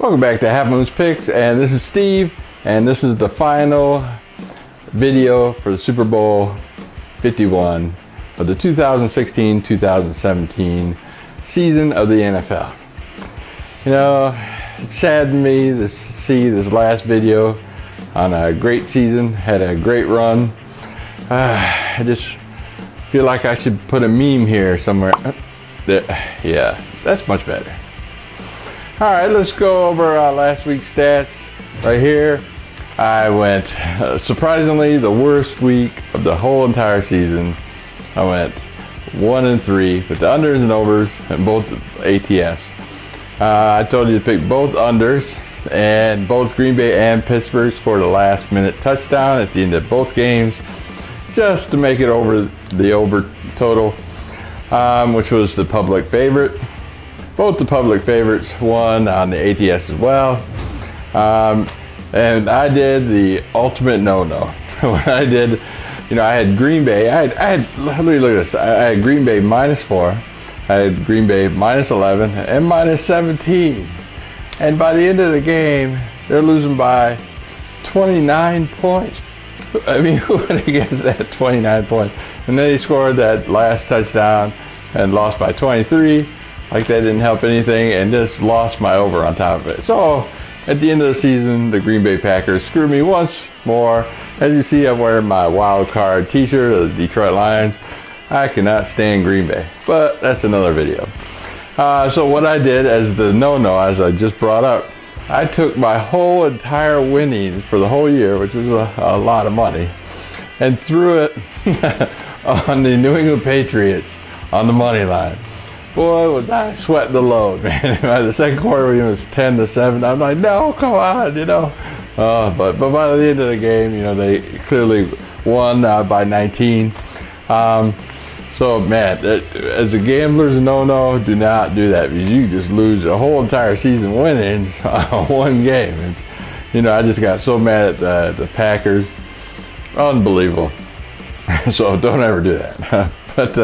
Welcome back to Half Moon's Picks, and this is Steve, and this is the final video for the Super Bowl 51 of the 2016-2017 season of the NFL. You know, it saddened me to see this last video on a great season, had a great run. I just feel like I should put a meme here somewhere. Yeah, that's much better. All right, let's go over last week's stats right here. I went, surprisingly, the worst week of the whole entire season. I went 1-3 with the unders and overs and both ATS. I told you to pick both unders, and both Green Bay and Pittsburgh scored a last-minute touchdown at the end of both games, just to make it over the over total, which was the public favorite. Both the public favorites won on the ATS as well. And I did the ultimate no-no. When I did, you know, I had Green Bay. I had let me look at this. I had Green Bay -4. I had Green Bay -11 and -17. And by the end of the game, they're losing by 29 points. I mean, who would have guessed that 29 points? And then he scored that last touchdown and lost by 23. Like that didn't help anything, and just lost my over on top of it. So at the end of the season, the Green Bay Packers screwed me once more. As you see, I'm wearing my wild card t-shirt of the Detroit Lions. I cannot stand Green Bay, but that's another video. So what I did as the no-no, as I just brought up, I took my whole entire winnings for the whole year, which was a lot of money, and threw it on the New England Patriots on the money line. Boy, was I sweating the load, man. The second quarter when it was 10-7, I'm like, no, come on, you know. But by the end of the game, you know, they clearly won by 19. So, man, as a gambler's no-no, do not do that, because you just lose a whole entire season winning on one game. And, you know, I just got so mad at the Packers. Unbelievable. So don't ever do that. But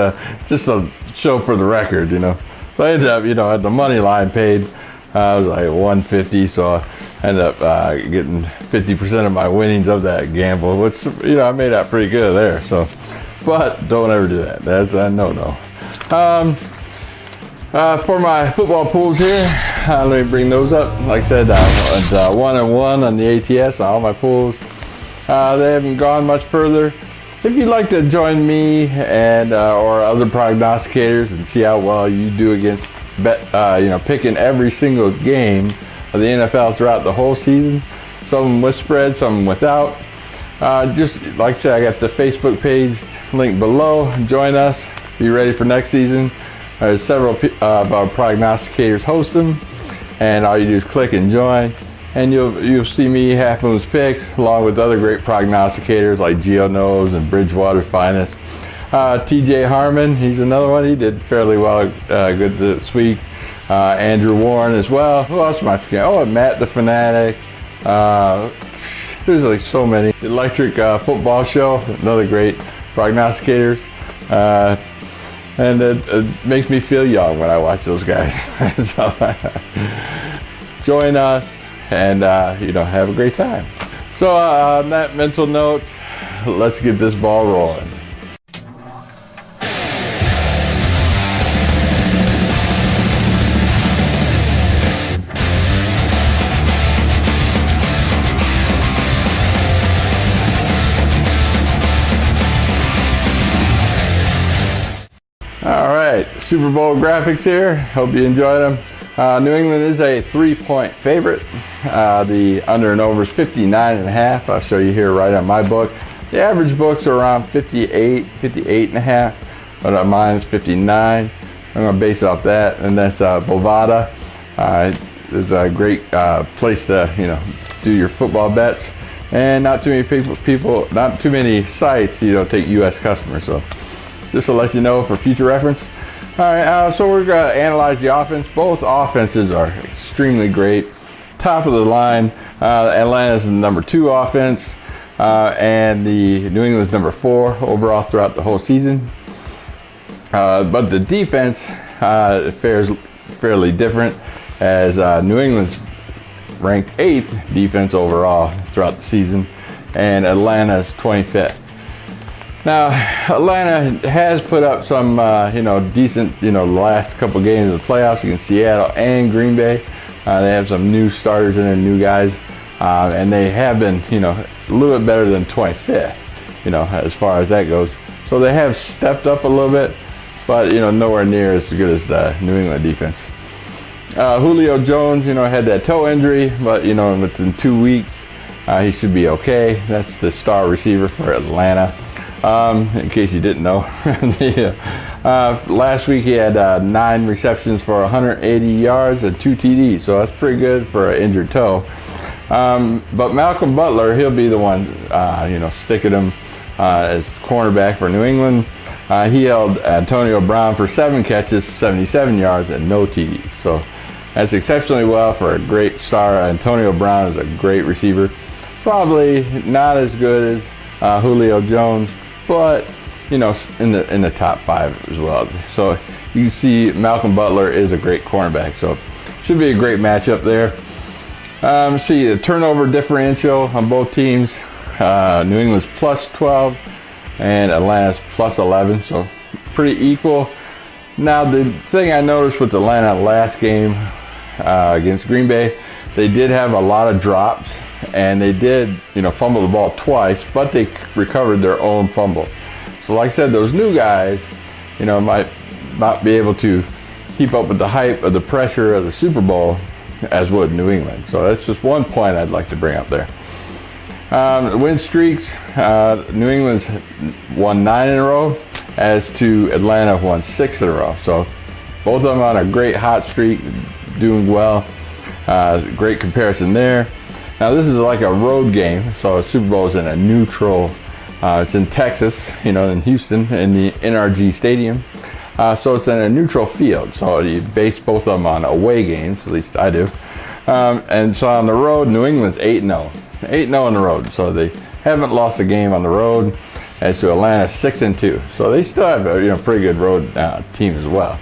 just a show for the record, you know. So I ended up, you know, at the money line paid, I was like 150, so I ended up getting 50% of my winnings of that gamble, which, you know, I made out pretty good there. So, but don't ever do that. That's a no-no. For my football pools here, let me bring those up. Like I said, I was 1-1 on the ATS on all my pools. They haven't gone much further. If you'd like to join me and or other prognosticators and see how well you do against you know, picking every single game of the NFL throughout the whole season, some with spread, some without, just like I said, I got the Facebook page link below. Join us. Be ready for next season. There's several of our prognosticators host them, and all you do is click and join. And you'll see me, Half Moon's Picks, along with other great prognosticators like Geo Knows and Bridgewater's Finest. TJ Harmon, he's another one. He did fairly well, good this week. Andrew Warren as well. Who else am I forgetting? Oh, and Matt the Fanatic. There's like so many. The Electric Football Show, another great prognosticator. And it makes me feel young when I watch those guys. So, join us. And, you know, have a great time. So on that mental note, let's get this ball rolling. All right, Super Bowl graphics here. Hope you enjoyed them. New England is a 3-point favorite. The under and over is 59.5. I'll show you here right on my book. The average books are around 58, 58.5, but mine is 59. I'm going to base it off that, and that's Bovada. It's a great place to, you know, do your football bets, and not too many people, not too many sites, you know, take U.S. customers. So this will let you know for future reference. All right, so we're going to analyze the offense. Both offenses are extremely great. Top of the line, Atlanta's the number 2 offense, and the New England's number 4 overall throughout the whole season. But the defense fares fairly different, as New England's ranked 8th defense overall throughout the season, and Atlanta's 25th. Now, Atlanta has put up some, decent, the last couple games of the playoffs against Seattle and Green Bay. They have some new starters in there, new guys, and they have been, a little bit better than 25th, as far as that goes. So they have stepped up a little bit, but, nowhere near as good as the New England defense. Julio Jones, had that toe injury, but, within 2 weeks, he should be okay. That's the star receiver for Atlanta. In case you didn't know. Last week he had 9 receptions for 180 yards and 2 TDs, so that's pretty good for an injured toe. But Malcolm Butler, he'll be the one, sticking him as cornerback for New England. He held Antonio Brown for 7 catches, 77 yards, and no TDs. So that's exceptionally well for a great star. Antonio Brown is a great receiver. Probably not as good as Julio Jones, but in the top 5 as well. So you see Malcolm Butler is a great cornerback, so should be a great matchup there. See the turnover differential on both teams. New England's plus 12 and Atlanta's plus 11, so pretty equal. Now the thing I noticed with Atlanta last game against Green Bay, they did have a lot of drops, and they did, fumble the ball twice, but they recovered their own fumble. So like I said, those new guys, might not be able to keep up with the hype of the pressure of the Super Bowl as would New England. So that's just one point I'd like to bring up there. Win streaks, New England's won 9 in a row, as to Atlanta won 6 in a row. So both of them on a great hot streak, doing well. Great comparison there. Now this is like a road game, so Super Bowl is in a neutral. It's in Texas, in Houston, in the NRG Stadium. So it's in a neutral field. So you base both of them on away games, at least I do. And so on the road, New England's 8-0. 8-0 on the road. So they haven't lost a game on the road. As to Atlanta, 6-2. So they still have a pretty good road team as well.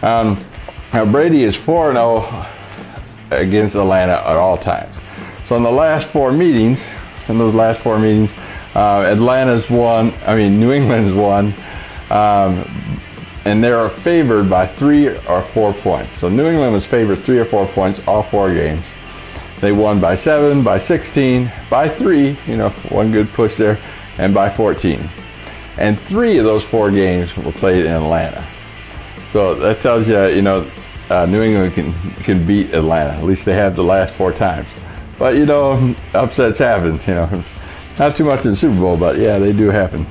Now Brady is 4-0 against Atlanta at all times. So in the last 4 meetings, Atlanta's won, New England's won, and they're favored by 3 or 4 points. So New England was favored 3 or 4 points all 4 games. They won by 7, by 16, by 3, one good push there, and by 14. And 3 of those 4 games were played in Atlanta. So that tells you, New England can beat Atlanta. At least they have the last 4 times. But upsets happen. Not too much in the Super Bowl, but yeah, they do happen.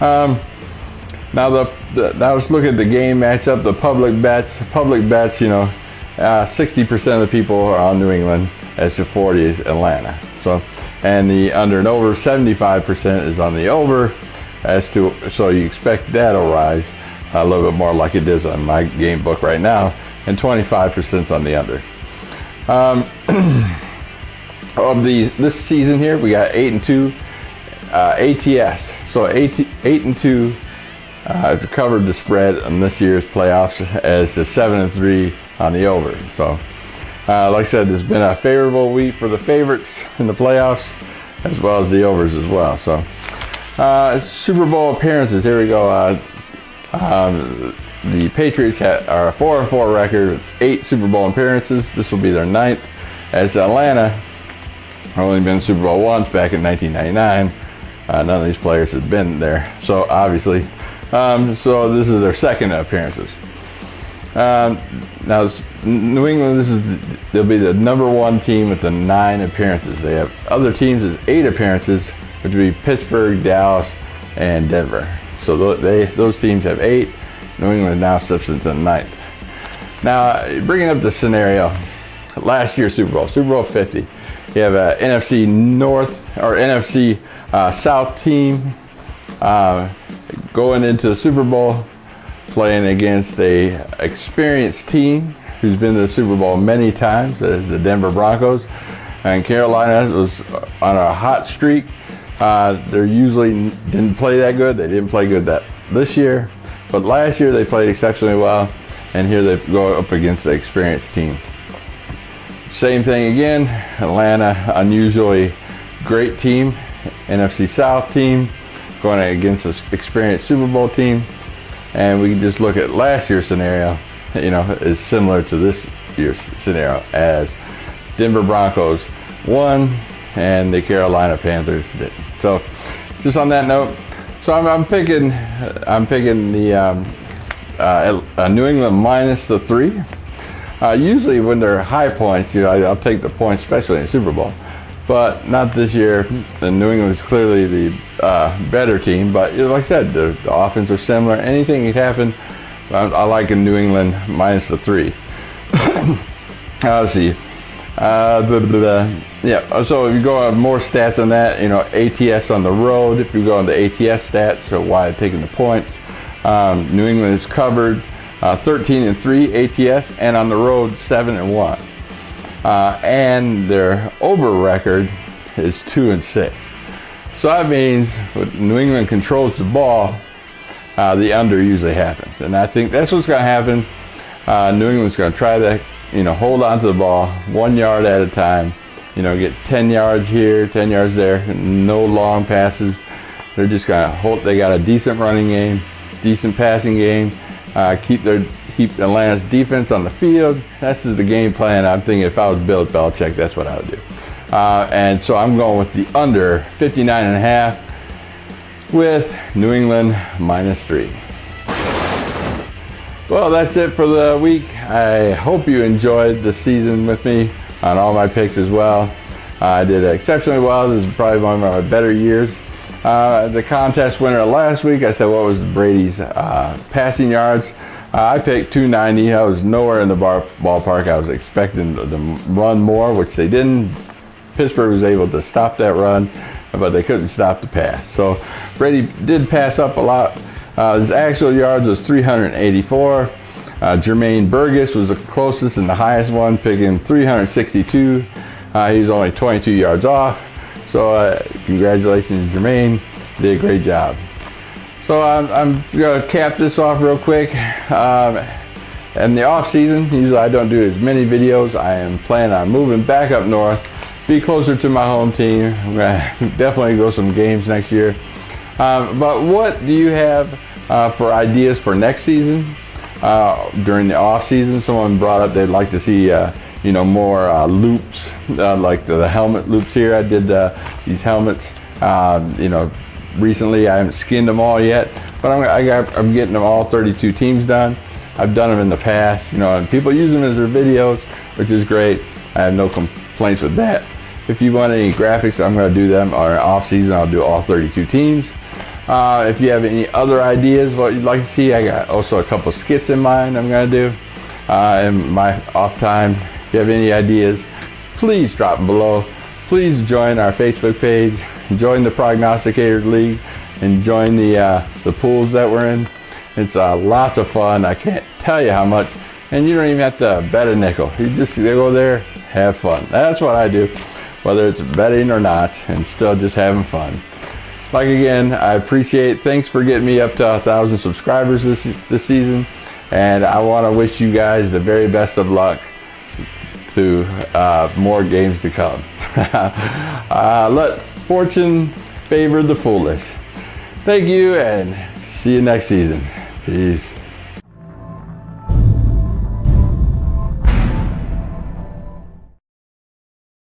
Now let's look at the game matchup. The public bets. 60% of the people are on New England, as to 40 is Atlanta. So, and the under and over, 75% is on the over, so you expect that'll rise a little bit more like it is on my game book right now, and 25% is on the under. Of this season here, we got 8-2 ATS. So 8-2 have covered the spread on this year's playoffs, as the 7-3 on the over. So like I said, there's been a favorable week for the favorites in the playoffs, as well as the overs as well. So Super Bowl appearances, here we go. The Patriots are a 4-4 record with 8 Super Bowl appearances. This will be their 9th, as Atlanta only been Super Bowl once, back in 1999. None of these players have been there, so obviously. So this is their 2nd appearances. Now New England, they'll be the number 1 team with the 9 appearances. They have other teams as 8 appearances, which would be Pittsburgh, Dallas, and Denver. So those teams have 8. New England now steps into 9th. Now, bringing up the scenario, last year's Super Bowl 50. You have a NFC North or NFC South team going into the Super Bowl, playing against a experienced team who's been to the Super Bowl many times, the Denver Broncos. And Carolina was on a hot streak. They usually didn't play that good. They didn't play good this year, but last year they played exceptionally well, and here they go up against the experienced team. same thing again. Atlanta, unusually great team, NFC South team, going against an experienced Super Bowl team. And we can just look at last year's scenario, is similar to this year's scenario, as Denver Broncos won and the Carolina Panthers didn't. So just on that note, so I'm picking the New England minus the 3. Usually when they're high points, I'll take the points, especially in the Super Bowl, but not this year. And New England is clearly the better team, but like I said, the offense are similar. Anything could happen. I like in New England minus the 3. Let's see. Yeah, so if you go on more stats on that, ATS on the road, if you go on the ATS stats, so why I'm taking the points. New England is covered 13-3 ATS, and on the road 7-1. And their over record is 2-6. So that means when New England controls the ball, the under usually happens. And I think that's what's going to happen. New England's going to try to, hold on to the ball 1 yard at a time. Get 10 yards here, 10 yards there, no long passes. They're just going to hold. They got a decent running game, decent passing game. Keep Atlanta's defense on the field. That's the game plan. I'm thinking if I was Bill Belichick, that's what I would do. And so I'm going with the under 59.5 with New England minus 3. Well, that's it for the week. I hope you enjoyed the season with me on all my picks as well. I did exceptionally well. This is probably one of my better years. The contest winner last week, I said, what was Brady's passing yards? I picked 290. I was nowhere in the ballpark. I was expecting them to run more, which they didn't. Pittsburgh was able to stop that run, but they couldn't stop the pass. So Brady did pass up a lot. His actual yards was 384. Jermaine Burgess was the closest and the highest one, picking 362. He was only 22 yards off. So congratulations, Jermaine. Did a great job. So I'm going to cap this off real quick. In the off season, usually I don't do as many videos. I am planning on moving back up north, be closer to my home team. I'm going to definitely go some games next year. But what do you have for ideas for next season? During the off season, someone brought up they'd like to see more loops, like the helmet loops here. I did these helmets. Recently, I haven't skinned them all yet, but I'm getting them all 32 teams done. I've done them in the past, and people use them as their videos, which is great. I have no complaints with that. If you want any graphics, I'm going to do them. Or off season, I'll do all 32 teams. If you have any other ideas, what you'd like to see, I got also a couple skits in mind I'm going to do in my off time. If you have any ideas, please drop them below. Please join our Facebook page, join the Prognosticators League, and join the pools that we're in. It's lots of fun. I can't tell you how much. And you don't even have to bet a nickel. You just go there, have fun. That's what I do, whether it's betting or not, and still just having fun. Like again, I appreciate. Thanks for getting me up to 1,000 subscribers this season, and I want to wish you guys the very best of luck to more games to come. Let fortune favor the foolish. Thank you, and see you next season. Peace.